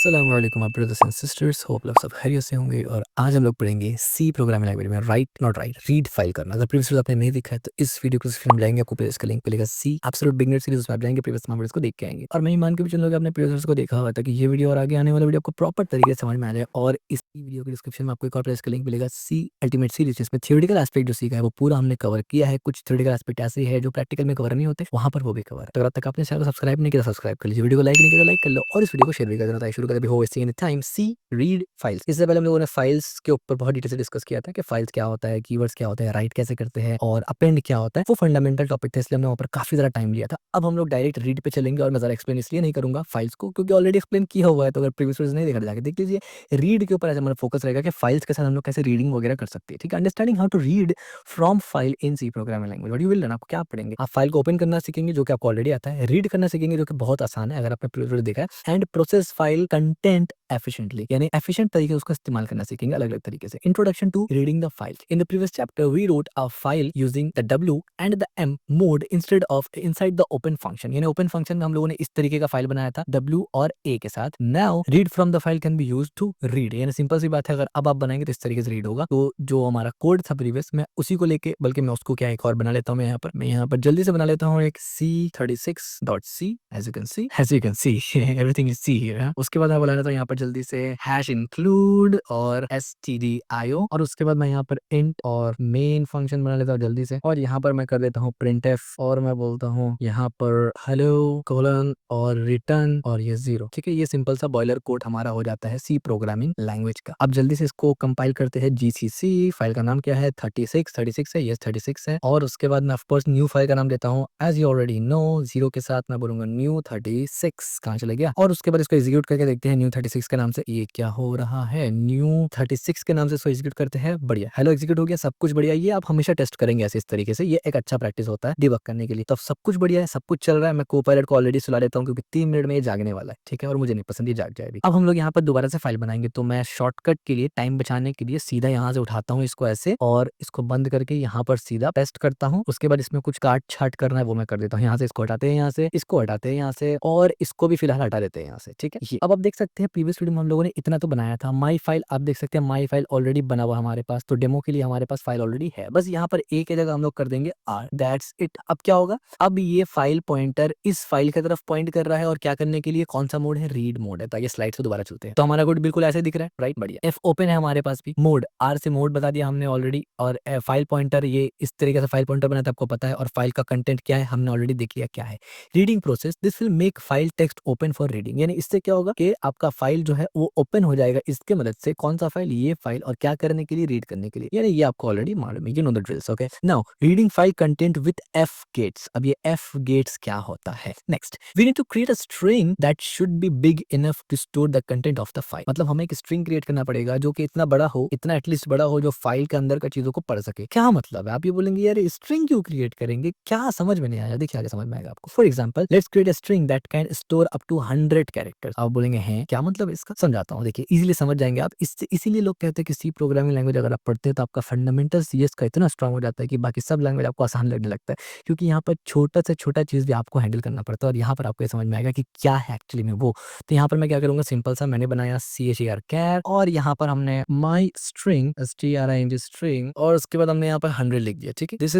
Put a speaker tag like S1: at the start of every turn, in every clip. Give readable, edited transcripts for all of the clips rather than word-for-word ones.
S1: अस्सलाम वालेकुम brothers and sisters, hope आप सब खैरियत से होंगे। और आज हम लोग पढ़ेंगे सी प्रोग्रामिंग लैंग्वेज में right not right read file करना। अगर प्रीवियस वीडियो आपने नहीं देखा है तो इस वीडियो को फिल्म जाएंगे, आपको इसका लिंक मिलेगा। सी एब्सोल्यूट बिगिनर सीरीज उसमें आप जाएंगे, प्रीवियस वीडियोस को देख के आएंगे। और मैं मान के भी चलूंगा आपने प्रीवियस को देखा हुआ था कि ये वीडियो और आगे आने वाला वीडियो आपको प्रॉपर तरीके से समझ में आ जाए। और इस वीडियो के डिस्क्रिप्शन में आपको एक और प्लेस का लिंक मिलेगा, सी अल्टीमेट सीरीज, जिसमें थ्योरेटिकल एस्पेक्ट जो सीखा है वो पूरा हमने कवर किया है। कुछ थ्योरेटिकल एस्पेक्ट ऐसे है जो प्रैक्टिकल में कवर नहीं होते, वहां पर वो भी कवर है। तो अगर अब तक आपने चैनल को सब्सक्राइब नहीं किया सब्सक्राइब कर लीजिए, वीडियो को लाइक नहीं किया तो लाइक कर लो और इस वीडियो को शेयर भी कर देना। शुरू कर हो टाइम सी रीड फाइल्स। इससे पहले हम लोगों ने फाइल्स के ऊपर बहुत डिटेल से डिस्कस किया था कि फाइल्स क्या होता है, कीवर्ड्स क्या होता है, राइट कैसे करते हैं और अपेंड क्या होता है। वो फंडामेंटल टॉपिक था, इसलिए हमने वहाँ पर काफी ज्यादा टाइम लिया था। अब हम लोग डायरेक्ट रीड पे चलेंगे और मैं ज्यादा एक्सप्लेन इसलिए नहीं करूंगा फाइल्स को क्योंकि ऑलरेडी एक्सप्लेन किया हुआ है। तो अगर प्रीवियस वीडियोस नहीं देखा जाके देख लीजिए। रीड के ऊपर ऐसा हमारा फोकस रहेगा कि फाइल्स के साथ हम लोग कैसे रीडिंग वगैरह कर सकते हैं। ठीक है, understanding how to read from file in C programming language. What you will learn, आपको क्या पढ़ेंगे? आप फाइल को ओपन करना सीखेंगे जो कि आपको ऑलरेडी आता है, रीड करना सीखेंगे जो कि बहुत आसान है अगर आपने प्रीवियस वीडियो देखा है, and process file content efficiently, यानी एफिशिएंट तरीके से उसका इस्तेमाल करना सीखेंगे अलग अलग तरीके से। Introduction to reading the file. In the previous chapter we wrote a file using the W and the M mode instead of inside the open function. यानी ओपन फंक्शन में हम लोगों ने इस तरीके का फाइल बनाया था W और A के साथ। Now read from the file can be used to read, यानी सिंपल सी बात है, अगर अब आप बनाएंगे तो इस तरीके से रीड होगा। तो जो हमारा कोड था प्रीवियस, मैं उसी को लेके, बल्कि मैं उसको क्या एक और बना लेता हूँ। मैं यहाँ पर जल्दी से बना लेता हूँ एक C36.c। As you can see everything is see here. उसके बाद मैं बना लेता हूँ यहाँ पर जल्दी से हैश इंक्लूड और stdio, और उसके बाद मैं यहाँ पर इंट और मेन फंक्शन बना लेता हूँ जल्दी से। और यहाँ पर मैं कर देता हूँ printf और मैं बोलता हूँ यहाँ पर हेलो कोलन और रिटर्न और ये 0। ठीक है, ये सिंपल सा बॉयलर कोड हमारा हो जाता है सी प्रोग्रामिंग लैंग्वेज का। अब जल्दी से इसको कंपाइल करते हैं जीसीसी। फाइल का नाम क्या है? 36 है, यस 36 है। और उसके बाद मैं ऑफकोर्स न्यू फाइल का नाम देता हूँ एज यू ऑलरेडी नो, 0 के साथ मैं बोलूंगा न्यू 36। कहाँ चले गया? और उसके बाद इसको एग्जीक्यूट करके देखते हैं न्यू 36 के नाम से। ये क्या हो रहा है? न्यू 36 के नाम से इसको एग्जीक्यूट करते हैं। बढ़िया, हेलो एग्जीक्यूट हो गया, सब कुछ बढ़िया। ये आप हमेशा टेस्ट करेंगे ऐसे इस तरीके से, ये एक अच्छा प्रैक्टिस होता है डिबग करने के लिए। तो सब कुछ बढ़िया है, सब कुछ चल रहा है। मैं कोपायलट को ऑलरेडी सुला देता हूँ क्योंकि 3 मिनट में ये जागने वाला है। ठीक है, और मुझे नहीं पसंद ये जाग जाए अभी। अब हम लोग यहाँ पर दोबारा से फाइल बनाएंगे, तो मैं शॉर्टकट के लिए, टाइम बचाने के लिए सीधा यहाँ से उठाता हूँ इसको ऐसे और इसको बंद करके यहाँ पर सीधा पेस्ट करता हूँ। उसके बाद इसमें कुछ काट छाट करना है वो मैं कर देता हूँ। यहाँ से इसको हटाते हैं, यहाँ से इसको हटाते हैं, यहाँ से, और इसको भी फिलहाल हटा देते हैं यहाँ से। ठीक है, ये अब आप देख सकते हैं प्रीवियस वीडियो में हम लोगों ने इतना तो बनाया था। माई फाइल आप देख सकते हैं, माई फाइल ऑलरेडी बना हुआ हमारे पास, तो डेमो के लिए हमारे पास फाइल ऑलरेडी है। बस यहाँ पर ए की जगह हम लोग कर देंगे आर, दैट्स इट। अब क्या होगा? अब ये फाइल पॉइंटर इस फाइल की तरफ पॉइंट कर रहा है और क्या करने के लिए? कौन सा मोड है? रीड मोड है। तो ये स्लाइड से दोबारा चलते हैं, तो हमारा कोड बिल्कुल ऐसे दिख रहा है, राइट? बढ़िया। एफ ओपन है हमारे पास भी, मोड आर से मोड बता दिया हमने ऑलरेडी, और फाइल पॉइंटर ये इस तरीके से फाइल पॉइंटर बना था, आपको पता है। और फाइल का कंटेंट क्या है हमने ऑलरेडी देख लिया क्या है। Reading process, this will make file text open for reading, यानी इससे क्या होगा कि आपका फाइल जो है वो ओपन हो जाएगा इसके मदद से। कौन सा फाइल? ये फाइल। और क्या करने के लिए? रीड करने के लिए, यानी ये आपको ऑलरेडी मालूम है, you know the drills. Okay, now reading file content with fgets. अब ये एफ गेट्स क्या होता है? Next, we need to create a string that should be big enough to store the content of the file. मतलब हमें एक string create करना पड़ेगा जो कि इतना बड़ा हो, इतना एटलीस्ट बड़ा हो जो फाइल के अंदर का चीजों को पढ़ सके। क्या मतलब है? आप ये बोलेंगे यार स्ट्रिंग क्यों क्रिएट करेंगे, क्या समझ में नहीं आया? देखिए आगे समझ में आएगा आपको। For example let's create a string that can store up to 100 characters. आप बोलेंगे हैं क्या मतलब इसका? समझाता हूँ, देखिए इजीली समझ जाएंगे आप। इससे इसीलिए लोग कहते हैं कि सी प्रोग्रामिंग लैंग्वेज अगर आप पढ़ते हैं तो आपका फंडामेंटल सीएस का इतना स्ट्रांग हो जाता है कि बाकी सब लैंग्वेज आपको आसान लगने लगता है, क्योंकि यहाँ पर छोटा से छोटा चीज भी आपको हैंडल करना पड़ता है। और यहाँ पर आपको ये समझ में आएगा कि क्या है एक्चुअली में वो। तो यहाँ पर मैं क्या करूंगा, सिंपल सा मैंने बनाया char और यहाँ पर हमने my string string string और उसके बाद हमने यहाँ पर 100 लिख दिया। ठीक है, this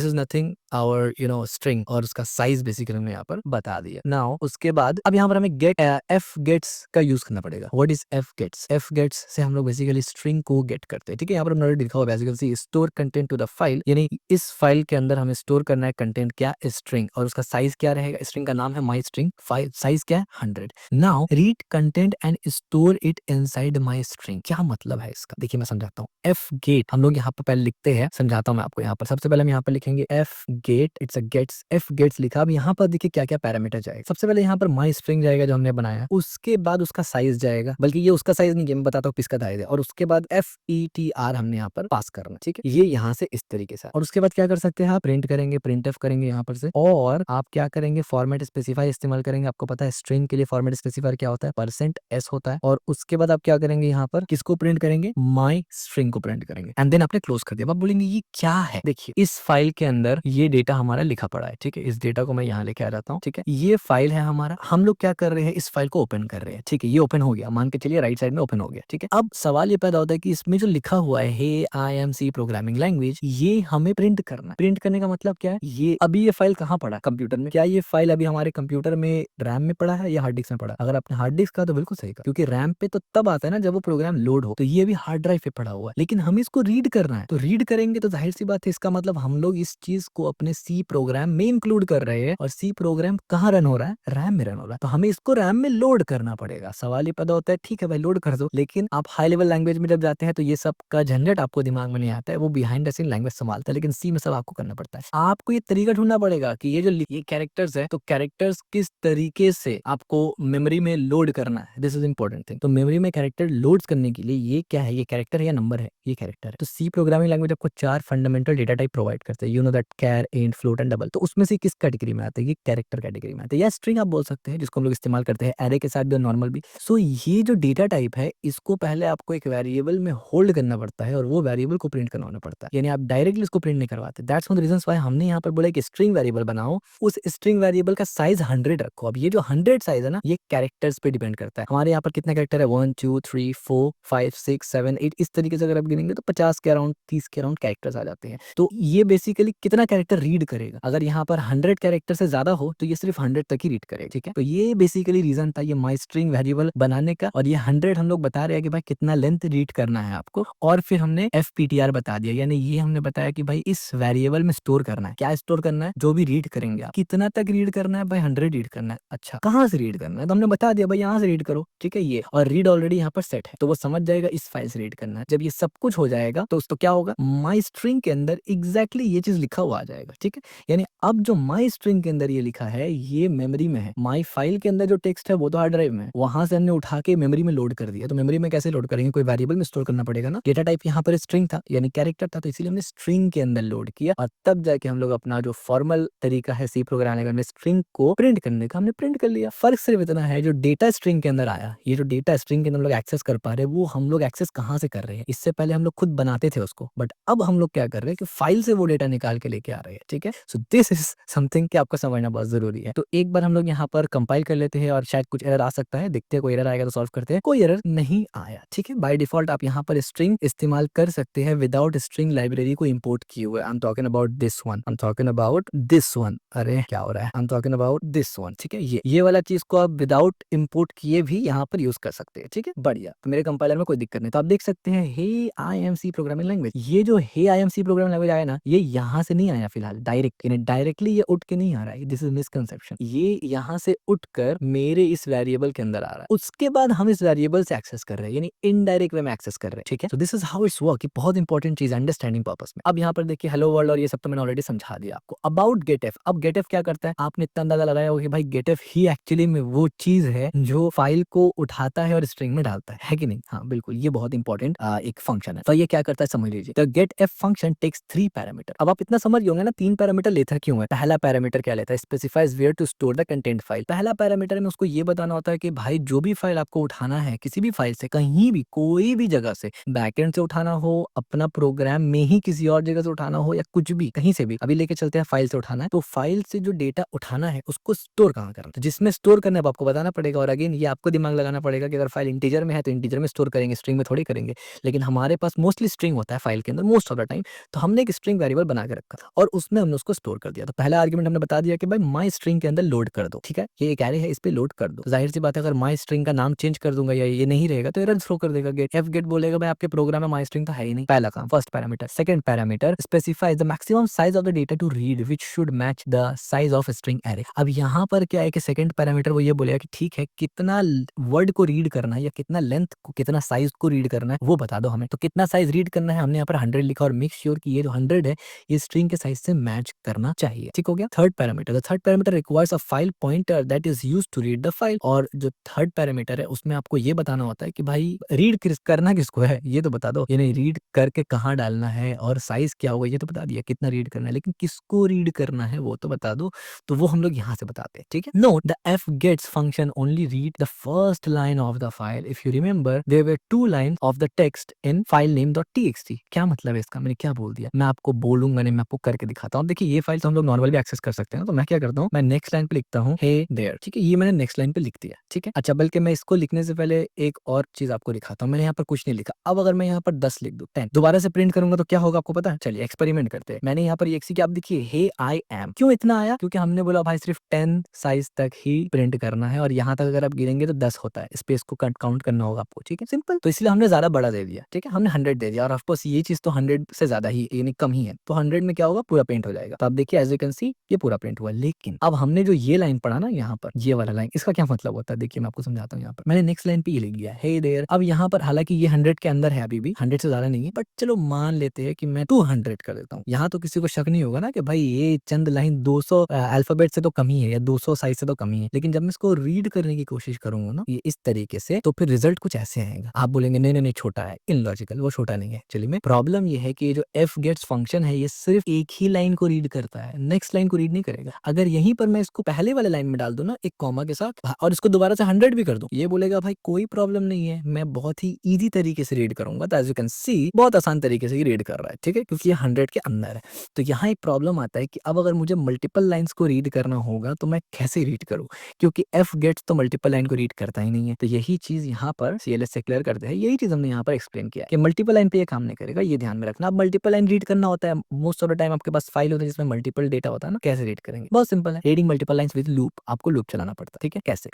S1: is nothing our string, और उसका साइज बेसिकली हमने यहाँ पर बता दिया। नाउ उसके बाद अब यहाँ पर हमें गेट एफ गेट्स का यूज करना पड़ेगा। What is fgets? Fgets से हम लोग बेसिकली स्ट्रिंग को गेट करते हैं। ठीक है, यहाँ पर हमने ऑलरेडी लिखा हुआ basically store content to the file, यानी इस फाइल के अंदर हमें स्टोर करना है कंटेंट क्या? स्ट्रिंग। और उसका साइज क्या रहेगा? स्ट्रिंग का नाम है माई स्ट्रिंग, फाइल साइज क्या है? 100। Now read content and store it inside my string. क्या मतलब है इसका? देखिए मैं समझाता हूँ। एफ गेट हम लोग यहाँ पर पहले लिखते हैं, समझाता हूँ मैं आपको। यहाँ पर सबसे पहले हम यहाँ पर लिखेंगे fget, it's a gets. Fgets लिखा। अब यहाँ पर देखिए क्या क्या पैरामीटर जाएगा। सबसे पहले यहाँ पर माई स्ट्रिंग जाएगा जो हमने बनाया, उसके बाद उसका साइज जाएगा, बल्कि ये उसका साइज नहीं है, मैं बताता हूँ किसका साइज है। और उसके बाद एफ ई टी आर हमने यहाँ पर पास करना। ठीक है, ये यहाँ से इस तरीके से। और उसके बाद क्या कर सकते हैं आप? प्रिंट करेंगे, प्रिंट एफ करेंगे यहाँ पर से, और आप क्या करेंगे? फॉर्मेट स्पेसिफाई इस्तेमाल करेंगे। आपको पता है स्ट्रिंग के लिए फॉर्मेट स्पेसिफायर क्या होता है? %s होता है। और उसके बाद आप क्या करेंगे? यहाँ पर किसको प्रिंट करेंगे? माई स्ट्रिंग को प्रिंट करेंगे, एंड देन आपने क्लोज कर दिया। आप बोलेंगे ये क्या है? देखिए इस फाइल के अंदर ये डेटा हमारा लिखा पड़ा है। ठीक है, इस डेटा को मैं यहाँ लेके आ जाता हूँ। ठीक है, ये फाइल है हमारा, हम लोग क्या कर रहे हैं? इस फाइल को ओपन कर रहे हैं। ठीक है, ये ओपन हो गया, मान के चलिए राइट साइड में ओपन हो गया, ठीक है। अब सवाल ये पैदा होता है कि इसमें जो लिखा हुआ है hey I am C programming language, ये हमें प्रिंट करना है। प्रिंट करने का मतलब क्या है, ये अभी ये फाइल कहाँ पड़ा, कंप्यूटर में। क्या ये फाइल अभी हमारे कंप्यूटर में रैम में पड़ा है या हार्ड डिस्क में पड़ा? अगर आपने हार्ड डिस्क का तो बिल्कुल सही कहा, क्योंकि रैम पे तो तब आता है ना जब वो प्रोग्राम लोड हो। तो ये भी हार्ड ड्राइव पे पड़ा हुआ है, लेकिन हमें इसको रीड करना है। तो रीड करेंगे तो जाहिर सी बात है, इसका मतलब हम लोग इस चीज को अपने सी प्रोग्राम में इंक्लूड कर रहे हैं। और सी प्रोग्राम कहाँ रन हो रहा है, रैम में रन हो रहा है। तो हमें इसको रैम में लोड करना पड़ेगा। सवाल ये पैदा होता है, ठीक है भाई लोड कर दो, लेकिन आप हाई लेवल लैंग्वेज में जब जाते हैं तो ये सब का झंझट आपको दिमाग में नहीं आता है, वो बिहाइंड द सीन लैंग्वेज संभालता है, लेकिन सी में सब आपको करना पड़ता है। आपको ये तरीका ढूंढना पड़ेगा कि ये जो ये कैरेक्टर्स है, तो कैरेक्टर्स किस तरीके से आपको मेमोरी में लोड करना है। This is important thing. तो मेमोरी में कैरेक्टर लोड करने के लिए ये क्या है, ये कैरेक्टर है या नंबर है, ये कैरेक्टर है। तो सी प्रोग्रामिंग लैंग्वेज आपको 4 फंडामेंटल डेटा टाइप प्रोवाइड करते हैं, you know that char, int, float and double. तो उसमें से किस कैटेगरी में आते हैं, ये कैरेक्टर कैटेगरी में आते हैं, या स्ट्रिंग आप बोल सकते हैं, जिसको हम लोग इस्तेमाल करते हैं एरे के साथ भी और नॉर्मल भी। सो ये जो डेटा टाइप है, इसको पहले आपको एक वेरिएबल में होल्ड करना पड़ता है और वो वेरिएबल को प्रिंट करवाना पड़ता है, यानी आप डायरेक्टली इसको प्रिंट नहीं करवाते। दैट्स वन रीजंस व्हाई हमने यहाँ पर बोला कि स्ट्रिंग वेरिएबल बनाओ, उस स्ट्रिंग वेरिएबल का साइज 100 रखो। अब ये जो 100 साइज है ना, ये कैरेक्टर्स पे डिपेंड करता है। हमारे यहाँ पर कितने कैरेक्टर है, 1 2 3 4 5 6 7 8, इस तरीके से अगर आप गिनेंगे तो 50 के अराउंड, 30 के अराउंड कैरेक्टर्स आ जाते हैं। तो ये बेसिकली कितना कैरेक्टर रीड करेगा, अगर यहाँ पर 100 कैरेक्टर से ज्यादा हो तो ये सिर्फ 100 तक ही रीड करेगा, ठीक है। तो ये बेसिकली रीजन था ये माई स्ट्रिंग वेरिएबल बनाने का। और ये 100 हम लोग बता रहे हैं कि भाई कितना लेंथ रीड करना है आपको, और फिर हमने FPTR बता दिया, यानी ये हमने बताया कि भाई इस वेरिएबल में स्टोर करना है। क्या स्टोर करना है, जो भी रीड करेंगे आप, कितना तक रीड करना है भाई, 100 रीड करना है। अच्छा कहाँ से रीड करना है, तो हमने बता दिया भाई यहाँ से रीड करो, ठीक है। ये और रीड ऑलरेडी यहाँ पर सेट है, तो वो समझ जाएगा इस फाइल से रीड करना है। जब ये सब कुछ हो जाएगा तो क्या होगा, माई स्ट्रिंग के अंदर एग्जैक्टली ये चीज लिखा हुआ आ जाएगा, ठीक है। यानी अब जो माई स्ट्रिंग के अंदर ये लिखा है, ये मेमोरी में है। माई फाइल के अंदर जो टेक्स्ट है वो तो हार्ड ड्राइव में है, वहां से हमने उठा के मेमोरी में लोड कर दिया। तो मेमोरी में कैसे लोड करेंगे, कोई वेरिएबल में स्टोर करना पड़ेगा ना। डेटा टाइप यहाँ पर स्ट्रिंग था, यानी कैरेक्टर था, तो इसीलिए हमने स्ट्रिंग के अंदर लोड किया, और तब जाके हम लोग अपना जो फॉर्मल तरीका है सी प्रोग्रामिंग में स्ट्रिंग को प्रिंट करने का, हमने प्रिंट कर लिया। फर्क सिर्फ इतना है, जो डेटा स्ट्रिंग के अंदर आया, ये जो डेटा स्ट्रिंग के अंदर हम लोग एक्सेस कर पा रहे हैं, वो हम लोग एक्सेस कहाँ से कर रहे हैं। इससे पहले हम लोग खुद बनाते थे उसको, बट अब हम लोग क्या कर रहे हैं कि फाइल से वो डेटा निकाल के लेके आ रहे हैं, ठीक है। सो दिस इज समथिंग कि आपको समझना बहुत जरूरी है। तो एक बार हम लोग यहाँ पर कंपाइल कर लेते हैं, और शायद कुछ एरर आ सकता है, देखते हैं कोई एरर आएगा तो सॉल्व करते हैं। कोई एरर नहीं आया, ठीक है। बाय डिफॉल्ट आप यहाँ पर स्ट्रिंग इस्तेमाल कर सकते हैं विदाउट स्ट्रिंग लाइब्रेरी को इंपोर्ट किए हुए। I am talking about this one, I am talking about this one. अरे क्या हो रहा है, I am talking about this one, ठीक है। ये वाला चीज को आप विदाउट इंपोर्ट किए भी यहाँ पर यूज कर सकते हैं, ठीक है। बढ़िया, तो मेरे कंपाइलर में कोई दिक्कत नहीं। तो आप देख सकते हैं hey I am C programming language, ये जो hey I am C programming language आया ना, ये यहाँ से नहीं आया फिलहाल डायरेक्ट, यानी डायरेक्टली ये उठ के नहीं आ रहा है। This is misconception. ये यहाँ से उठकर मेरे इस वेरिएबल के अंदर आ रहा है, उसके बाद हम इस वेरिएबल से एक्सेस कर रहे हैं, यानी इनडायरेक्ट वे में एक्सेस कर रहे हैं, ठीक है। So this is how it's work. बहुत इंपॉर्टेंट चीज अंडरस्टैंडिंग पर्पस में। अब यहाँ पर देखिए हेलो वर्ल्ड और ये सब तो मैंने ऑलरेडी समझा दिया आपको। अबाउट गेटएफ, अब गेटएफ क्या करता है, आपने इतना अंदाजा लगाया होगा कि भाई गेटएफ ही एक्चुअली में वो चीज है जो फाइल को उठाता है और स्ट्रिंग में डालता है कि नहीं। हाँ बिल्कुल, ये बहुत इंपॉर्टेंट एक फंक्शन है। तो ये क्या करता है समझ लीजिए। The getf function takes 3 parameter. अब आप इतना समझ गए होंगे ना, 3 पैरामीटर लेता क्यों है। पहला पैरामीटर क्या लेता है, specifies where to store the content file. पहला पैरामीटर में उसको ये बताना होता है कि भाई जो भी फाइल आपको उठाना है, किसी भी फाइल से, कहीं भी, कोई भी जगह से, बैकएंड से उठाना हो, अपना प्रोग्राम में ही किसी और जगह से उठाना हो, या कुछ भी कहीं से भी, अभी लेके चलते हैं फाइल से उठाना है, तो फाइल से जो डेटा उठाना है उसको स्टोर कहाँ करना है, तो जिसमें स्टोर करना है आपको बताना पड़ेगा। और अगेन ये आपको दिमाग लगाना पड़ेगा कि अगर फाइल इंटीजर में है तो इंटीजर में स्टोर करेंगे, स्ट्रिंग में थोड़ी करेंगे। लेकिन हमारे पास मोस्टली स्ट्रिंग होता है फाइल के अंदर मोस्ट ऑफ द टाइम, तो हमने एक स्ट्रिंग वेरिएबल बना के रखा था और उसमें हमने उसको स्टोर कर दिया। तो पहला आर्गुमेंट हमने बता दिया कि भाई माई स्ट्रिंग के अंदर लोड कर दो, ठीक है। ये एक एरे है, इस पे लोड कर दो। तो जाहिर सी बात है, अगर माई स्ट्रिंग का नाम चेंज कर दूंगा या ये नहीं रहेगा तो एरर थ्रो कर देगा गेट। एफ गेट बोलेगा भाई आपके प्रोग्राम में माई स्ट्रिंग तो है ही नहीं। पहला काम, first parameter. Second parameter, specifies the maximum size of the data to read which should match the size of string array. अब यहाँ पर क्या है कि सेकंड पैरामीटर वो ये बोलेगा कि ठीक है, कितना वर्ड को रीड करना है या कितना लेंथ को, कितना साइज को रीड करना है वो बता दो हमें। तो कितना साइज रीड करना है हमने यहाँ पर 100 लिखा, और मेक श्योर कि ये जो 100 है ये स्ट्रिंग के साइज से मैच करना चाहिए, ठीक हो गया। Third parameter, the third parameter requires a file pointer that is used to read the file. और जो थर्ड पैरामीटर है उसमें आपको ये बताना होता है कि भाई रीड करना किसको है ये तो बता दो, यानी रीड करके कहाँ डालना है, और साइज क्या होगा ये तो बता दिया, कितना रीड करना है, लेकिन किसको रीड करना है वो तो बता दो। तो वो हम लोग यहाँ से बताते हैं, ठीक है। Note the fgets function only read the first line of the file. If you remember there were 2 line of the text in file name dot TXT. क्या मतलब है इसका, मैंने क्या बोल दिया, मैं आपको बोलूंगा नहीं, मैं आपको करके दिखाता हूँ। देखिए ये फाइल तो हम लोग नॉर्मल भी एक्सेस कर सकते हैं, तो मैं क्या करता हूँ, मैं नेक्स्ट लाइन पे लिखता हूँ हे देयर, ठीक है। ये मैंने नेक्स्ट लाइन पे लिख दिया, ठीक है। अच्छा बल्कि देखिए मैं इसको लिखने से पहले एक और चीज़ आपको दिखाता हूँ। मैंने यहाँ पर कुछ नहीं लिखा। अब अगर मैं यहाँ पर 10 लिख दूँ, 10 दोबारा से प्रिंट करूँगा तो क्या होगा आपको पता है? चलिए एक्सपेरिमेंट करते हैं। मैंने यहाँ पर ये एक्सी आप देखिए हे आई एम क्यों इतना आया? क्योंकि हमने बोला भाई सिर्फ 10 साइज़ तक ही प्रिंट करना है और यहाँ तक अगर आप गिनेंगे तो 10 होता है। स्पेस को काउंट करना होगा आपको, ठीक है? सिंपल। तो इसलिए हमने ज़्यादा बड़ा दे दिया, ठीक है? हमने 100 दे दिया और ऑफ कोर्स ये चीज़ तो 100 से ज़्यादा ही यानी कम ही है। तो 100 में क्या होगा? पूरा प्रिंट हो जाएगा। तो आप देखिए एज़ यू कैन सी ये पूरा प्रिंट हुआ। लेकिन अब हमने जो ये लाइन पढ़ा ना यहाँ पर, ये वाला लाइन, इसका क्या मतलब होता है? देखिए मैं आपको समझाता हूँ यहाँ पर। मैंने नेक्स्ट लाइन पे ये लिख दिया, हे देयर। अब यहाँ पर हालाँकि ये 100 के अंदर है अभी भी, 100 से ज़्यादा नहीं है, बट चलो मान लेते हैं कि मैं 200 कर देता हूँ। यहाँ तो किसी को शक नहीं होगा ना कि भाई ये चंद लाइन 200 अल्फाबेट से तो कम ही है या 200 साइज़ से तो कम ही है। लेकिन जब मैं इसको रीड करने की कोशिश करूँगा ना ये इस तरीके से, तो फिर रिजल्ट कुछ ऐसे आएगा। आप बोलेंगे नहीं, नहीं, नहीं छोटा है, इलॉजिकल, वो छोटा नहीं है। चलिए मैं प्रॉब्लम ये है कि ये जो एफ गेट्स फंक्शन है ये सिर्फ एक ही लाइन को रीड करता है, नेक्स्ट लाइन को रीड नहीं करेगा। अगर यहीं पर मैं इसको पहले वाले लाइन में डाल दूं ना एक कॉमा के साथ और इसको दोबारा से 100 भी कर दूं, ये बोलेगा भाई कोई प्रॉब्लम नहीं है, मैं बहुत ही इजी तरीके से रीड करूंगा। तो एज यू कैन सी बहुत आसान तरीके से ये रीड कर रहा है, ठीक है, क्योंकि ये 100 के अंदर है। तो यहाँ एक प्रॉब्लम आता है कि अब अगर मुझे मल्टीपल लाइन्स को रीड करना होगा तो मैं कैसे रीड करूँ, क्योंकि एफ गेट्स तो मल्टीपल लाइन को रीड करता ही नहीं है। तो यही चीज यहाँ पर सीएलएस से क्लियर करते हैं, यही चीज हमने यहाँ पर एक्सप्लेन किया है कि मल्टीपल लाइन पे ये काम नहीं करेगा, ये ध्यान में रखना। अब मल्टीपल लाइन रीड करना होता है, मोस्ट ऑफ द टाइम आपके पास फाइल होता है जिसमें मल्टीपल डेटा होता है ना, कैसे रीड करेंगे? बहुत सिंपल है, reading multiple lines with loop, आपको लूप चलाना पड़ता है, ठीक है? कैसे?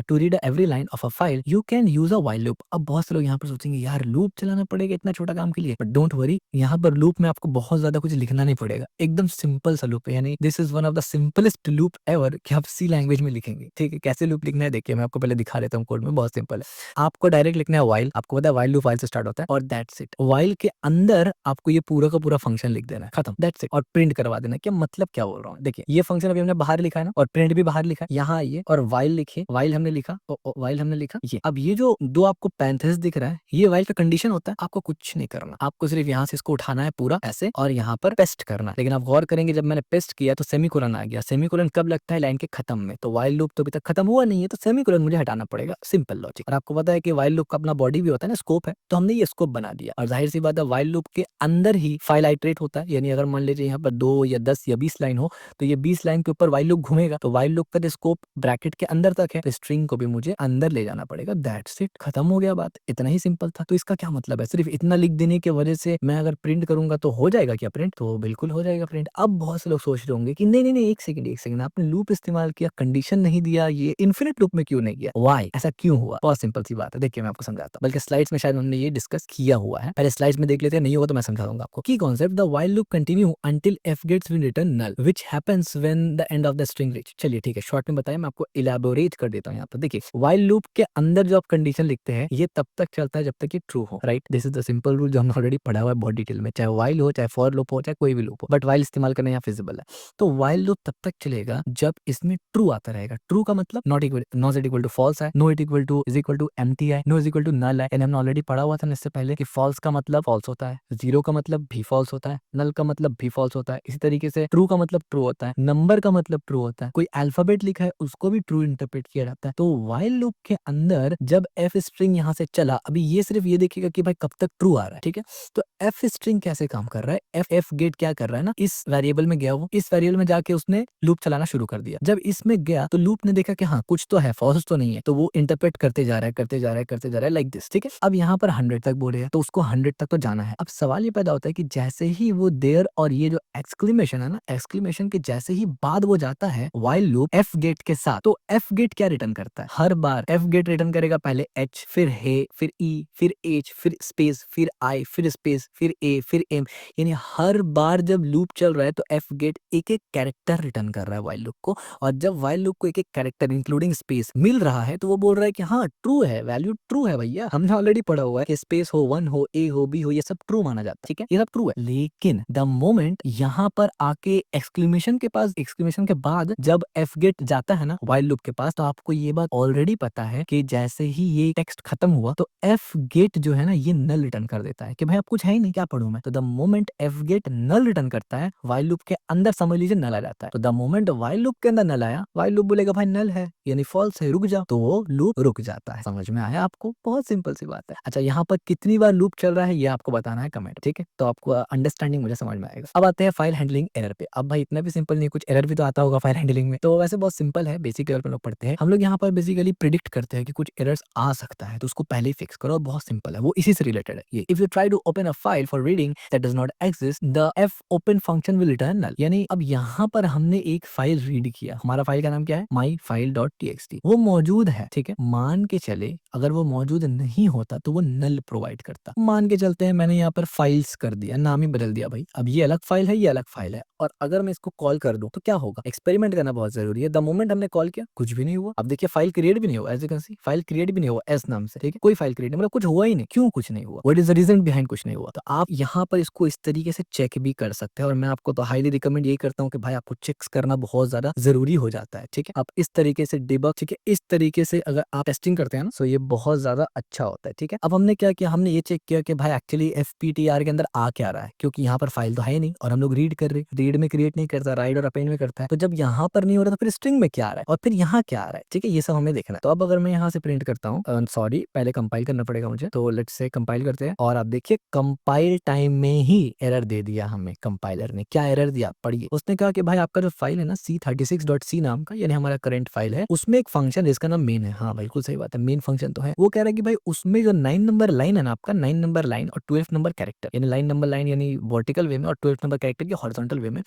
S1: To read every line of a file you can use a while loop. अब बहुत से लोग यहाँ पर सोचेंगे यार लूप चलाना पड़ेगा इतना छोटा काम के लिए, बट डोंट वरी, यहाँ पर लूप में आपको बहुत ज्यादा कुछ लिखना नहीं पड़ेगा, एकदम सिंपल सा लूप है, यानी this is one of the simplest loop ever कि आप सी लैंग्वेज में लिखेंगे, ठीक है? कैसे लूप लिखना है देखिए मैं आपको पहले दिखा देता हूँ कोड में, बहुत सिंपल है। आपको डायरेक्ट लिखना है व्हाइल, आपको पता है व्हाइल लूप फाइल से स्टार्ट होता है और दैट्स इट। व्हाइल के अंदर आपको ये पूरा का पूरा फंक्शन लिख देना है, खत्म, दैट्स इट, और प्रिंट करवा देना। क्या मतलब क्या बोल रहा हूँ? देखिए ये फंक्शन अभी हमने बाहर लिखा है ना, और प्रिंट भी बाहर लिखा है, यहाँ आइए और व्हाइल लिखिए, व्हाइल हमने लिखा, व्हाइल हमने लिखा ये। अब ये जो दो आपको पैरेंथेसिस दिख रहा है ये व्हाइल का कंडीशन होता है, आपको कुछ नहीं करना, आपको सिर्फ यहाँ से इसको उठाना है पूरा ऐसे और यहाँ पर पेस्ट करना है। लेकिन आप गौर करेंगे जब मैंने पेस्ट किया तो सेमीकोलन आ गया। सेमीकोलन कब लगता है? लाइन के खत्म में। तो व्हाइल लूप तो अभी तक खत्म हुआ नहीं है, तो सेमीकोलन मुझे हटाना पड़ेगा, सिंपल लॉजिक। और आपको पता है कि व्हाइल लूप का अपना बॉडी भी होता है ना, स्कोप है, तो हमने ये स्कोप बना दिया। और जाहिर सी बात है व्हाइल लूप के अंदर ही फाइल आइटरेट होता है, यानी अगर मान लीजिए यहाँ पर 2 या 10 या 20 लाइन हो तो ये 20 लाइन के ऊपर व्हाइल लूप घूमेगा। तो व्हाइल लूप का स्कोप ब्रैकेट के अंदर तक है, तो स्ट्रिंग को भी मुझे अंदर ले जाना पड़ेगा, दैट्स इट, खत्म हो गया बात, इतना ही सिंपल था। तो इसका क्या मतलब है? सिर्फ इतना लिख देने की वजह से मैं अगर प्रिंट करूंगा तो हो जाएगा क्या प्रिंट? तो बिल्कुल हो जाएगा प्रिंट। अब बहुत से लोग सोच रहे होंगे कि नहीं नहीं नहीं, एक सेकंड एक सेकंड, आपने लूप इस्तेमाल किया, कंडीशन नहीं दिया, ये इन्फिनिट लूप में क्यों नहीं किया? व्हाई? ऐसा क्यों हुआ? बहुत सिंपल सी बात है, देखिए मैं आपको समझाता हूँ, बल्कि स्लाइड्स में शायद हमने ये डिस्कस किया हुआ है, पहले स्लाइड्स में देख लेते हैं, नहीं होगा तो मैं समझा दूंगा आपको। Key concept, the while loop continue until fgets been return null which happens when the end of the string reach. चलिए ठीक है, शॉर्ट में बताया, मैं आपको इलैबोरेट कर देता हूँ यहाँ पर। देखिए व्हाइल लूप के अंदर जो आप कंडीशन लिखते हैं ये तब तक चलता है जब तक ये ट्रू हो, right? This is the simple rule जो हमने ऑलरेडी पढ़ा हुआ है बहुत डिटेल में, चाहे व्हाइल हो, चाहे फॉर लूप हो, चाहे कोई भी लूप हो, बट व्हाइल इस्तेमाल करना यहाँ फिजिबल है। तो व्हाइल लूप तब तक चलेगा जब इसमें ट्रू आता रहेगा। ट्रू का मतलब not equal, not equal to false है, no is equal to empty है, no is equal to null है। हमने ऑलरेडी पढ़ा हुआ था इससे पहले कि फॉल्स का मतलब फॉल्स होता है, जीरो का मतलब भी फॉल्स होता है, नल का मतलब भी फॉल्स होता है। इसी तरीके से ट्रू का मतलब ट्रू होता है, नंबर का मतलब ट्रू होता है, कोई अल्फाबेट लिखा है उसको भी ट्रू इंटरप्रेट किया जाता है। तो व्हाइल लूप के अंदर जब एफ स्ट्रिंग यहाँ से चला, अभी ये सिर्फ ये देखिएगा कि भाई कब तक ट्रू आ रहा है, ठीक है? तो एफ स्ट्रिंग कैसे काम कर रहा है, एफ गेट क्या कर रहा है ना, इस वेरिएबल में गया, वो इस वेरिएबल में जाके उसने लूप चलाना शुरू कर दिया। जब इसमें गया तो लूप ने देखा कि हाँ कुछ तो है, फॉल्स तो नहीं है, तो वो इंटरप्रेट करते जा रहा है, करते जा रहा है, करते जा रहा है, लाइक दिस, ठीक है? अब यहाँ पर 100 तक बोले हैं तो उसको 100 तक तो जाना है। अब सवाल ये पैदा होता है कि जैसे ही वो देयर और ये जो एक्सक्लेमेशन है ना, एक्सक्लेमेशन के जैसे ही बाद वो जाता है व्हाइल लूप एफ गेट के साथ, तो एफ गेट क्या रिटर्न करता है? हर बार एफ गेट रिटर्न करेगा पहले एच, फिर हे, फिर ई, फिर एच, फिर स्पेस, फिर आई, फिर स्पेस, फिर ए, फिर एम, यानी हर बार जब लूप चल रहा है तो एफ गेट एक एक कैरेक्टर रिटर्न कर रहा है व्हाइल लूप को। और जब व्हाइल लूप को एक एक कैरेक्टर इंक्लूडिंग स्पेस मिल रहा है तो वो बोल रहा है कि हाँ ट्रू है, वैल्यू ट्रू है भैया, हमने ऑलरेडी पढ़ा हुआ है कि स्पेस हो, वन हो, ए हो, बी हो, ये सब ट्रू माना जाता है, ठीक है? ये सब ट्रू है। लेकिन द मोमेंट यहाँ पर आके एक्सक्लेमेशन के पास, एक्सक्लेमेशन के बाद जब एफ गेट जाता है ना व्हाइल लूप के पास, तो आपको ये बात ऑलरेडी पता है कि जैसे ही ये टेक्स्ट खत्म हुआ तो एफ गेट जो है ना ये नल रिटर्न कर देता है कि भाई अब कुछ है ही नहीं, क्या पढ़ूं मैं? तो the moment fget null return करता है व्हाइल लूप के अंदर, समझ लीजिए नल आ जाता है। तो द मोमेंट व्हाइल लूप के अंदर नल आया, व्हाइल लूप बोलेगा भाई नल है यानी फॉल्स है, रुक जाओ, तो वो लूप रुक जाता है। समझ में आया आपको? बहुत सिंपल सी बात है। अच्छा यहाँ पर कितनी बार लूप चल रहा है ये आपको बताना है कमेंट, ठीक है? तो आपको अंडरस्टैंडिंग मुझे समझ में आएगा। अब आते हैं फाइल हैंडलिंग एरर पे। अब भाई इतना भी सिंपल नहीं, कुछ एरर भी तो आता होगा फाइल हैंडलिंग में, तो वैसे बहुत सिंपल है, बेसिक लेवल पर लोग पढ़ते हैं हम लोग। यहाँ पर बेसिकली प्रिडिक्ट करते हैं कि कुछ एरर्स आ सकता है, तो उसको पहले ही फिक्स करो और बहुत सिंपल है, वो इसी से रिलेटेड है ये। If you try to open a file for reading that does not exist, the F open function will return null. यानी अब यहाँ पर हमने एक फाइल रीड किया, हमारा फाइल का नाम क्या है, माई फाइल डॉट टी, वो मौजूद है, ठीक है, मान के चले अगर वो मौजूद नहीं होता तो वो नल प्रोवाइड करता। मान के चलते हैं मैंने यहाँ पर फाइल्स कर दिया, नाम ही बदल दिया भाई, अब ये अलग फाइल है, ये अलग फाइल है, और अगर मैं इसको कॉल कर दूं तो क्या होगा, एक्सपेरिमेंट करना बहुत जरूरी है। द मोमेंट हमने कॉल किया कुछ भी नहीं हुआ। अब देखिए फाइल क्रिएट भी नहीं हुआ, as you can see file create भी नहीं हुआ एस नाम से, ठीक है, कोई फाइल क्रिएट नहीं, मतलब कुछ हुआ ही नहीं। क्यों कुछ नहीं हुआ, what is the reason behind कुछ नहीं हुआ। तो आप यहाँ पर इसको इस तरीके से चेक भी कर सकते हैं, और मैं आपको तो हाईली रिकमेंड यही करता हूँ कि भाई आपको चेक्स करना बहुत ज्यादा जरूरी हो जाता है, ठीक है। आप इस तरीके से डिबग, ठीक है, इस तरीके से अगर आप टेस्टिंग करते हैं ना, तो ये बहुत ज्यादा अच्छा होता है, ठीक है। अब हमने क्या किया, हमने ये चेक किया कि भाई एक्चुअली एफपीटीआर के अंदर आ क्या रहा है, क्योंकि यहाँ पर फाइल तो है नहीं और हम लोग रीड कर रहे हैं, रीड में क्रिएट नहीं करता, राइट और अपेंड में करता है। तो जब यहाँ पर नहीं हो रहा तो फिर स्ट्रिंग में क्या आ रहा है और फिर यहाँ क्या आ रहा है, ठीक है, ये सब हमें देखना है। तो अब अगर मैं यहाँ से प्रिंट करता हूँ, सॉरी पहले कंपाइल करना पड़ेगा मुझे, तो लेट्स से कंपाइल करते हैं, और आप देखिए कंपाइल टाइम में ही एरर दे दिया हमें। कंपाइलर ने क्या एरर दिया, पढ़िए। उसने कहा कि भाई आपका जो फाइल है ना C36.c नाम का, यानी हमारा करंट फाइल है, उसमें एक फंक्शन जिसका नाम मेन है। हाँ बिल्कुल सही बात है, मेन फंक्शन तो है। वो कह रहा है कि भाई उसमें जो 9 नंबर लाइन है ना आपका, 9 नंबर लाइन और 12 नंबर कैरेक्टर, यानी लाइन नंबर लाइन यानी वर्टिकल वे में और 12 नंबर कैरेक्टर की हॉरिजॉन्टल वे में,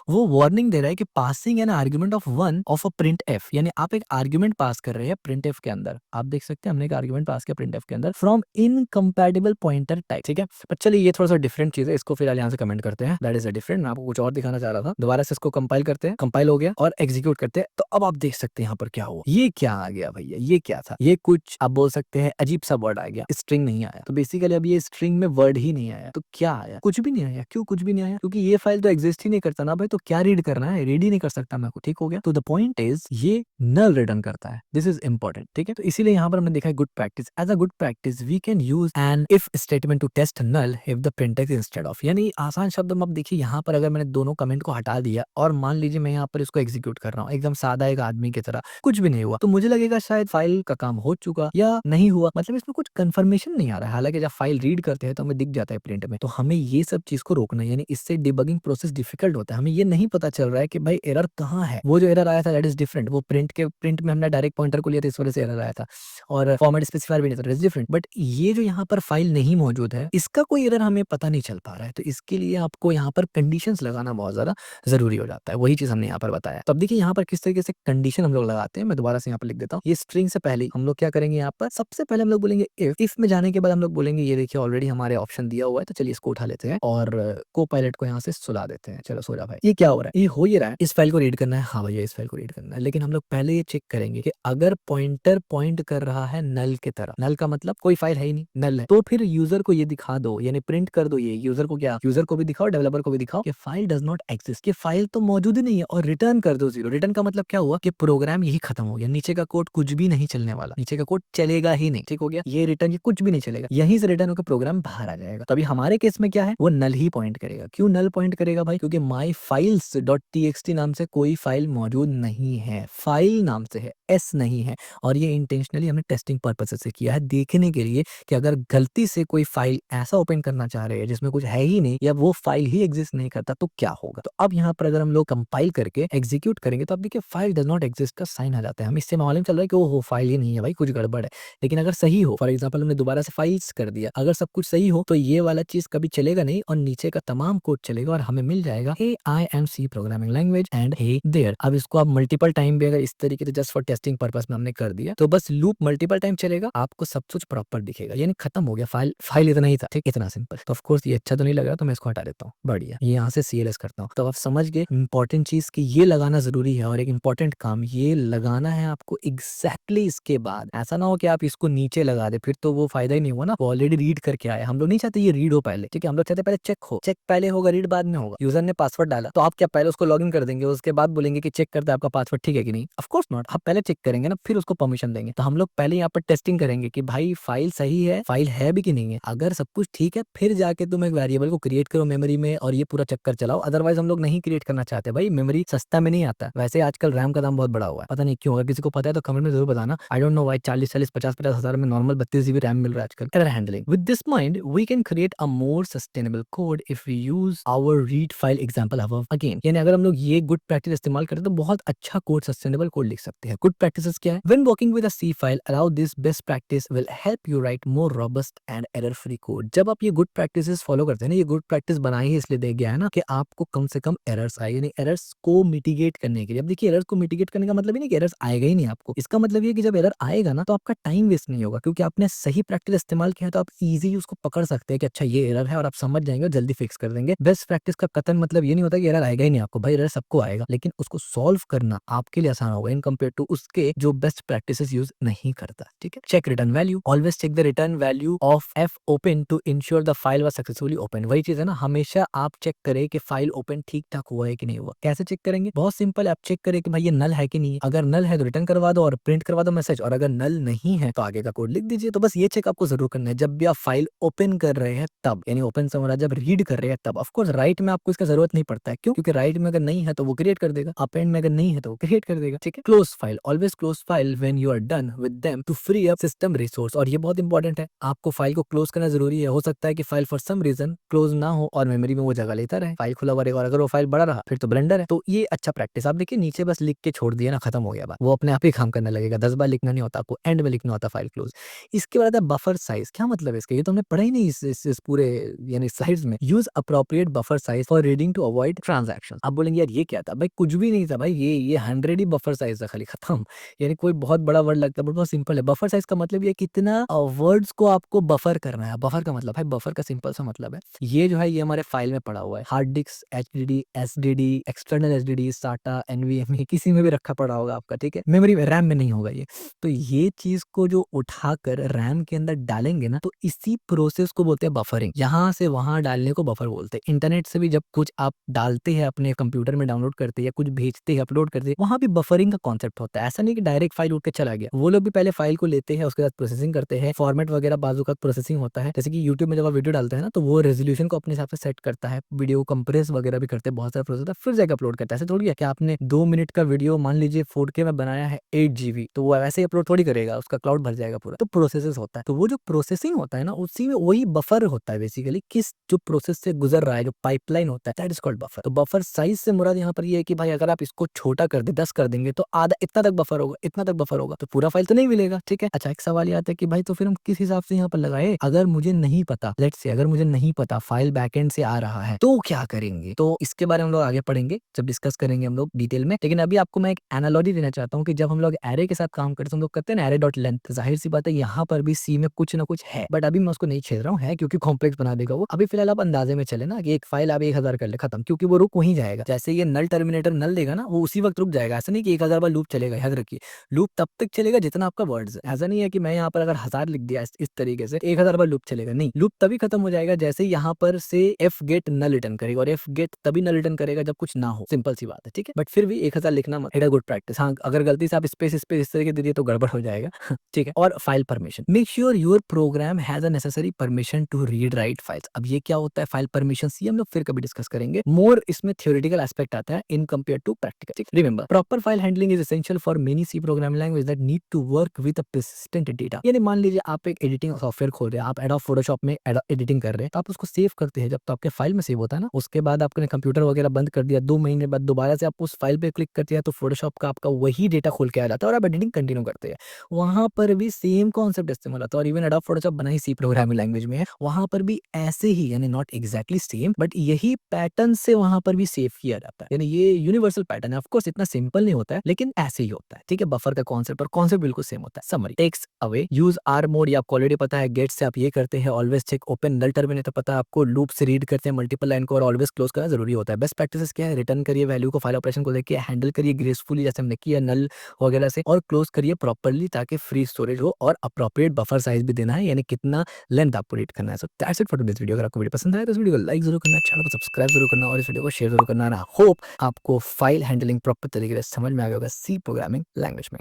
S1: वो वार्निंग दे रहा है कि passing an argument of one of a print F, यानी आप एक आर्गुमेंट पास कर रहे हैं प्रिंट एफ के अंदर। आप देख सकते हैं हमने एक आर्गुमेंट पास किया प्रिंट एफ के अंदर फ्रॉम इनकम्पैटिबल पॉइंटर टाइप, ठीक है। पर चलिए ये थोड़ा सा डिफरेंट चीज है, इसको फिलहाल यहाँ से कमेंट करते हैं, दैट इज अ डिफरेंट। मैं आपको कुछ और दिखाना चाह रहा था, दोबारा से इसको कंपाइल करते हैं, कंपाइल हो गया और एग्जीक्यूट करते हैं। तो अब आप देख सकते हैं यहाँ पर क्या हुआ, ये क्या आ गया भैया, ये क्या था, ये कुछ आप बोल सकते हैं अजीब सा वर्ड आ गया, स्ट्रिंग नहीं आया। तो बेसिकली अब ये स्ट्रिंग में वर्ड ही नहीं आया, तो क्या आया, कुछ भी नहीं आया। क्यों कुछ भी नहीं आया, क्योंकि ये फाइल तो एग्जिस्ट ही नहीं करता ना भाई, तो क्या रीड करना है, रीड ही नहीं कर सकता मैं, ठीक हो गया। तो द पॉइंट इज ये नल रिटर्न करता है, दिस इज इंपॉर्टेंट, ठीक है। तो इसीलिए यहाँ पर हमने देखा है good practice, as a good practice we can use an if statement to test null if the print x instead of, यानी आसान शब्द में अब देखिए यहाँ पर अगर मैंने दोनों कमेंट को हटा दिया और मान लीजिए मैं यहाँ पर इसको एग्जीक्यूट कर रहा हूँ एकदम सादा एक आदमी की तरह, कुछ भी नहीं हुआ, तो मुझे लगेगा शायद फाइल का काम हो चुका या नहीं हुआ, मतलब इसमें कुछ कंफर्मेशन नहीं आ रहा है। हालांकि जब फाइल रीड करते हैं तो हमें दिख जाता है प्रिंट में, तो हमें ये सब चीज को रोकना है, यानी इससे डिबगिंग प्रोसेस डिफिकल्ट होता है। हमें ये नहीं पता चल रहा है कि भाई एरर कहाँ है, वो जो एरर आया था दैट इज डिफरेंट, वो प्रिंट में हमने डायरेक्ट पॉइंटर को लिया था, इस वजह से एरर आया था, और फॉर्मेट स्पेसिफायर भी नहीं था, डिफरेंट। बट ये जो यहाँ पर फाइल नहीं मौजूद है, इसका कोई एरर हमें पता नहीं चल पा रहा है, तो इसके लिए आपको यहाँ पर कंडीशंस लगाना बहुत ज्यादा जरूरी हो जाता है, वही चीज हमने यहाँ पर बताया। तो अब देखिए यहाँ पर किस तरीके से कंडीशन हम लोग लगाते हैं, मैं दोबारा से यहाँ पर लिख देता हूँ। ये स्ट्रिंग से पहले हम लोग क्या करेंगे, यहाँ पर सबसे पहले हम लोग बोलेंगे इफ में जाने के बाद हम लोग बोलेंगे, ये देखिए ऑलरेडी हमारे ऑप्शन दिया हुआ है, तो चलिए इसको उठा लेते हैं और को पायलट को यहाँ से सुला देते हैं। चलो सो जा भाई, ये क्या हो रहा है, ये हो ही रहा है, इस फाइल को रीड करना है, हाँ भैया इस फाइल को रीड करना है, लेकिन हम लोग पहले ये चेक करेंगे कि अगर पॉइंटर पॉइंट कर रहा है नल की तरफ, नल का मतलब कोई फाइल है ही नहीं, नल है, तो फिर यूजर को ये दिखा दो, यानी प्रिंट कर दो, ये यूजर को क्या, यूजर को भी दिखाओ, डेवलपर को भी दिखाओ कि फाइल डज नॉट एक्सिस्ट, कि फाइल तो मौजूद ही नहीं है, और रिटर्न कर दो 0। रिटर्न का मतलब क्या हुआ कि प्रोग्राम यही खत्म हो गया, नीचे का कोड कुछ भी नहीं चलने वाला, नीचे का कोड चलेगा ही नहीं, ठीक हो गया। ये रिटर्न, ये कुछ भी नहीं चलेगा, यहीं से रिटर्न होकर प्रोग्राम बाहर आ जाएगा। तभी हमारे केस में क्या है, वो नल ही पॉइंट करेगा। क्यों नल पॉइंट करेगा भाई, क्योंकि माई फाइल्स डॉट टी नाम से कोई फाइल मौजूद नहीं है, फाइल नाम से है, एस नहीं है, और ये इंटेंशनली हमने टेस्टिंग पर्पस से किया है, देखने के लिए कि अगर गलती से कोई फाइल ऐसा ओपन करना चाह रहे हैं जिसमें कुछ है ही नहीं, या वो फाइल ही एग्जिस्ट नहीं करता, तो क्या होगा। तो अब यहाँ पर अगर हम लोग कंपाइल करके एग्जीक्यूट करेंगे, तो अब देखिए फाइल डज नॉट एग्जिस्ट का साइन आ जाता है, हमें इससे मालूम चल रहा है कि वो फाइल ही नहीं है भाई, कुछ गड़बड़ है। लेकिन अगर सही हो, फॉर एग्जाम्पल हमने दोबारा से फाइल्स कर दिया, अगर सब कुछ सही हो, तो ये वाला चीज कभी चलेगा नहीं और नीचे का तमाम कोड चलेगा, और हमें मिल जाएगा hey I am C programming language and hey there. अब इसको आप मल्टीपल टाइम भी अगर इस तरीके से जस्ट फॉर टेस्टिंग पर्पस में हमने कर दिया, तो बस लूप मल्टीपल टाइम चलेगा, आपको सब कुछ प्रॉपर दिखेगा, यानी खत्म हो गया, फाइल इतना ही था, ठीक, इतना सिंपल। तो ऑफ कोर्स ये अच्छा तो नहीं लग रहा, तो मैं इसको हटा देता हूँ, बढ़िया, ये यहाँ से CLS करता हूँ। तो आप समझ गए इंपॉर्टेंट चीज कि ये लगाना जरूरी है, और एक इंपॉर्टेंट काम ये लगाना है आपको एग्जैक्टली इसके बाद। ऐसा ना हो कि आप इसको नीचे लगा दे, फिर तो वो फायदा ही नहीं हुआ ना, वो ऑलरेडी रीड करके आया। हम लोग नहीं चाहते ये रीड हो पहले, ठीक है, हम लोग चाहते पहले चेक हो, चेक पहले होगा, रीड बाद में होगा। यूजर ने पासवर्ड डाला, तो आप क्या पहले उसको लॉगिन कर देंगे, उसके बाद बोलेंगे कि चेक करते आपका पासवर्ड ठीक है कि नहीं, ऑफ कोर्स नॉट। आप पहले चेक करेंगे ना, फिर उसको परमिशन देंगे। तो हम लोग पहले यहाँ पर टेस्टिंग करेंगे कि भाई फाइल सही है, फाइल है भी कि नहीं है। अगर सब कुछ ठीक है, फिर जाके तुम एक वेरिएबल को क्रिएट करो मेमोरी में और ये पूरा चक्कर चलाओ। अदरवाइज हम लोग नहीं क्रिएट करना चाहते भाई, मेमोरी सस्ता में नहीं आता। वैसे आजकल रैम का दाम बहुत बड़ा हुआ है, पता नहीं क्यों, अगर किसी को पता है तो कमेंट में जरूर बताना। आई डोंट नो व्हाई 40 50 हजार में नॉर्मल 32 GB रैम मिल रहा है आजकल। Error handling with this mind we can create a more sustainable code if we use our read file example above again. यानी अगर हम लोग ये गुड प्रैक्टिस इस्तेमाल करें तो बहुत अच्छा कोड, सस्टेनेबल कोड लिख सकते हैं। गुड प्रैक्टिस प्रैक्टिसेस क्या है? When working with a C file allow this best practice will help you write more robust and error free code. जब आप ये गुड प्रैक्टिसेस फॉलो करते हैं ना, ये गुड प्रैक्टिस बनाई ही इसलिए दे गया है ना कि आपको कम से कम एरर्स आए, यानी एरर्स को मिटिगेट करने के लिए। अब देखिए एरर्स को मिटिगेट करने का मतलब ही नहीं कि एरर्स आएगा ही नहीं आपको, इसका मतलब ये कि जब एरर आएगा ना तो आपका टाइम वेस्ट नहीं होगा, क्योंकि आपने सही प्रैक्टिस इस्तेमाल किया है तो आप इजीली उसको पकड़ सकते हैं कि अच्छा ये एरर है, और आप समझ जाएंगे और जल्दी फिक्स कर देंगे। बेस्ट प्रैक्टिस का कथन मतलब ये नहीं होता कि एरर आएगा ही नहीं आपको, भाई एरर सबको आएगा, लेकिन उसको सॉल्व करना आपके लिए आसान होगा इन कंपेयर टू उसके जो बेस्ट प्रैक्टिसेस यूज नहीं करता। ठीक है, check return value, always check the return value of fopen to ensure the file was successfully open. वही चीज है ना, हमेशा आप चेक करें कि फाइल ओपन ठीक ठाक हुआ है कि नहीं हुआ। कैसे चेक करेंगे? बहुत सिंपल, आप चेक करें कि भाई ये नल है कि नहीं है। अगर नल है तो रिटर्न करवा दो और प्रिंट करवा दो मैसेज, और अगर नल नहीं है तो आगे का कोड लिख दीजिए। तो बस ये चेक आपको जरूर करना है जब भी आप फाइल ओपन कर रहे हैं तब, यानी ओपन से हमारा जब रीड कर रहे हैं तब। ऑफ कोर्स राइट में आपको इसका जरूरत नहीं पड़ता है, क्यों? क्योंकि राइट में अगर नहीं है तो वो क्रिएट कर देगा, अपेंड में अगर नहीं है तो वो क्रिएट कर देगा। ठीक है, close file, always close file when you are done with them to free up system resource. और ये बहुत इंपॉर्टेंट है, आपको फाइल को क्लोज करना जरूरी है। हो सकता है कि file for some reason close ना हो और मेमोरी में वो जगह लेता रहे, फाइल खुला हुआ रहेगा, और अगर वो फाइल बड़ा रहा फिर तो ब्लेंडर है। तो ये अच्छा प्रैक्टिस, आप देखिए नीचे बस लिख के छोड़ दिया ना, खत्म हो गया बात, वो अपने आप ही काम करने लगेगा। 10 बार लिखना नहीं होता आपको, एंड में लिखना होता फाइल क्लोज। इसके बाद आता है बफर साइज। क्या मतलब है इसका? ये तो हमने पढ़ा ही नहीं इस पूरे यानी स्लाइड्स में। Use appropriate buffer size for reading to avoid transaction. आप बोलेंगे यार ये क्या था? भाई कुछ भी नहीं था भाई, ये 100 ही बफर साइज था खाली, खत्म। यानी कोई बहुत बड़ा वर्ड लगता है, बट बहुत सिंपल है। बफर साइज का मतलब ये कितना वर्ड्स को आपको बफर करना है। बफर का मतलब है, बफर का सिंपल सा मतलब है ये जो है ये हमारे फाइल में पड़ा हुआ है। Hard disk, HDD, SDD, external SDD, साटा, एनवीएमई, किसी में भी रखा पड़ा होगा आपका। ठीक है, मेमोरी में, रैम में नहीं होगा ये। तो ये चीज को जो उठाकर रैम के अंदर डालेंगे ना, तो इसी प्रोसेस को बोलते हैं बफरिंग। यहाँ से वहां डालने को बफर बोलते हैं। इंटरनेट से भी जब कुछ आप डालते हैं अपने कंप्यूटर में, डाउनलोड करते हैं या कुछ भेजते हैं, अपलोड करते हैं, वहां भी बफरिंग का कॉन्सेप्ट होता है। ऐसा नहीं कि डायरेक्ट फाइल उठ के चला गया, वो लोग भी पहले फाइल को लेते हैं, उसके बाद प्रोसेसिंग करते हैं, फॉर्मेट वगैरह बाजू का प्रोसेसिंग होता है। जैसे कि यूट्यूब में जब आप वीडियो डालते हैं ना, तो वो रेजोल्यूशन को अपने हिसाब से सेट करता है, वीडियो कंप्रेस वगैरह भी करते हैं, बहुत सारा प्रोसेस होता है, फिर जाकर अपलोड करता है। ऐसे थोड़ी है कि आपने 2 मिनट का वीडियो मान लीजिए 4K में बनाया है 8 GB, तो वो वैसे ही अपलोड थोड़ी करेगा, उसका क्लाउड भर जाएगा पूरा। तो प्रोसेसेस होता है, तो वो जो प्रोसेसिंग होता है ना, उसी में वही बफर होता है बेसिकली। किस जो प्रोसेस से गुजर रहा है, जो पाइपलाइन होता है, दैट इज कॉल्ड बफर। तो बफर साइज से मुराद यहाँ पर ये है कि भाई अगर आप इसको छोटा कर दे, 10 कर देंगे, तो आधा इतना तक बफर होगा, इतना तक बफर होगा, तो पूरा फाइल तो नहीं मिलेगा। ठीक है, अच्छा एक सवाल ये आता है कि भाई तो फिर हम किस हिसाब से यहाँ पर लगाए? अगर मुझे नहीं पता, लेट्स से अगर मुझे नहीं पता फाइल बैकएंड से आ रहा है तो क्या करेंगे? तो इसके बारे में हम लोग आगे पढ़ेंगे, जब डिस्कस करेंगे हम लोग डिटेल में। लेकिन अभी आपको मैं एक एनालॉजी देना चाहता हूँ कि जब हम लोग एरे के साथ काम करते हैं तो हम लोग करते हैं ना एरे डॉट लेंथ। जाहिर सी बात है यहाँ पर भी सी में कुछ ना कुछ है, बट अभी मैं उसको नहीं छेड़ रहा हूँ, है क्योंकि कॉम्प्लेक्स बना देगा वो। अभी फिलहाल आप अंदाजे में चले ना कि एक फाइल आप 1000 कर ले, खत्म, क्योंकि वो रुक वहीं जाएगा। जैसे ये नल टर्मिनेटर नल देगा ना, वो उसी वक्त रुक जाएगा। ऐसा नहीं कि 1000 बार लूप चलेगा, याद रखिए लूप तब तक चलेगा जितना आपका वर्ड्स है। ऐसा नहीं है कि मैं यहाँ पर अगर 1000 लिख दिया इस तरीके से 1000 बार लूप चलेगा, नहीं। लूप तभी खत्म हो जाएगा जैसे यहाँ पर से एफ गेट नल रिटर्न करेगा, और एफ गेट तभी नल रिटर्न करेगा जब कुछ ना हो, सिंपल सी बात है। ठीक है, बट फिर भी 1000 लिखना मत, गुड प्रैक्टिस। हाँ, अगर गलती से आप स्पेस स्पेस इस तरीके दे दिए तो गड़बड़ हो जाएगा। ठीक है, और file permission, make sure your program has a necessary permission to read write files. अब ये क्या होता है फाइल परमिशन, ये हम लोग फिर कभी डिस्कस करेंगे। मोर इसमें थ्योरेटिकल एस्पेक्ट आता है in compare to practical. Remember, proper file handling is essential for many C programming language that need to work with a persistent data. यानी मान लीजिए आप एक एडिटिंग सॉफ्टवेयर खोल रहे हैं, आप एडोब फोटोशॉप में एडिटिंग कर रहे हैं, तो आप उसको सेव करते हैं, जब तो आपके फाइल में सेव होता है ना, उसके बाद आपने कंप्यूटर वगैरह बंद कर दिया, 2 महीने बाद दोबारा से आप उस फाइल पे क्लिक करते हैं तो फोटोशॉप का आपका वही डेटा खोल के आ जाता है और आप एडिटिंग कंटिन्यू करते हैं। वहां पर भी सेम कॉन्सेप्ट इस्तेमाल होता है, और इवन एडोब फोटोशॉप बना ही सी प्रोग्रामिंग लैंग्वेज में है, वहां पर भी ऐसे ही, यानी नॉट एग्जैक्टली सेम, बट यही पैटर्न से वहां पर भी सेव किया जाता है। यानी ये यूनिवर्सल पैटर्न है। ऑफ कोर्स इतना सिंपल नहीं होता है, लेकिन ऐसे ही होता है। ठीक है, बफर का कॉन्सेप्ट और कॉन्सेप्ट बिल्कुल सेम होता है। Summary, text away, use are mode, ये आपको ऑलरेडी पता है। गेट से आप ये करते हैं, ऑलवेज चेक ओपन नल टर्मिनेटर पता है आपको। लूप से रीड करते हैं मल्टीपल लाइन को, और ऑलवेज क्लोज करना जरूरी होता है। बेस्ट प्रैक्टिस क्या है? रिटर्न करिए वैल्यू को, फाइल ऑपरेशन को देखिए, हैंडल करिए ग्रेसफुली जैसे हमने किया नल वगैरह से, और क्लोज करिए प्रॉपर्ली ताकि फ्री स्टोरेज हो, और अप्रोप्रिएट बफर साइज भी देना है, यानी कितना लेंथ आपको रीड करना है। So that's it for this video. अगर आपको वीडियो पसंद आए तो इस वीडियो को लाइक जरूर करना, चैनल को सब्सक्राइब जरूर करना, और इस वीडियो को शेयर जरूर करना। होप आपको फाइल हैंडलिंग प्रॉपर तरीके से समझ में आ गया होगा सी प्रोग्रामिंग लैंग्वेज में।